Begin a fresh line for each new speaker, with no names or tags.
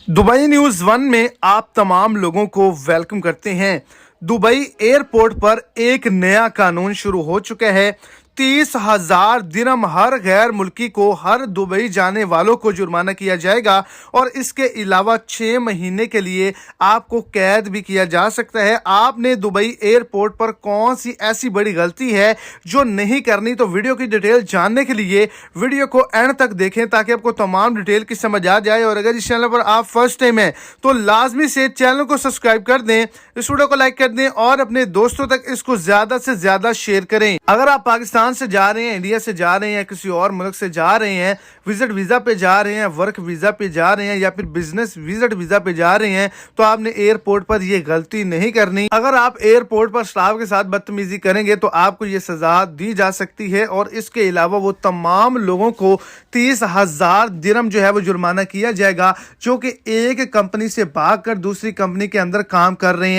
Dubai news one में आप तमाम लोगों को वेलकम करते हैं। दुबई एयरपोर्ट पर एक नया कानून शुरू हो चुका है। 30,000 दिरहम हर गैर मुल्की को हर दुबई जाने वालों को जुर्माना किया जाएगा और इसके अलावा 6 महीने के लिए आपको कैद भी किया जा सकता है। आपने दुबई एयरपोर्ट पर कौन सी ऐसी बड़ी गलती है जो नहीं करनी, तो वीडियो की डिटेल जानने के लिए वीडियो को एंड तक देखें ताकि आपको तमाम डिटेल की समझ आ जाए। और अगर इस चैनल पर आप फर्स्ट टाइम हैं तो लाजमी से चैनल को सब्सक्राइब कर दें, इस वीडियो को लाइक कर दें और अपने दोस्तों तक इसको ज्यादा से ज्यादा शेयर करें। अगर आप पाकिस्तान से जा रहे हैं, इंडिया से जा रहे हैं, किसी और मुल्क से जा रहे हैं, विजिट वीजा पे जा रहे हैं, वर्क वीजा पे जा रहे हैं या फिर बिजनेस विजिट वीजा पे जा रहे हैं, तो आपने एयरपोर्ट पर ये गलती नहीं करनी। अगर आप एयरपोर्ट पर स्टाफ के साथ बदतमीजी करेंगे तो आपको ये सजा दी जा सकती है और इसके अलावा वो तमाम लोगों को 30,000 दिरहम जो है वो जुर्माना किया जाएगा जो कि एक कंपनी से भागकर दूसरी कंपनी के अंदर काम कर रहे हैं।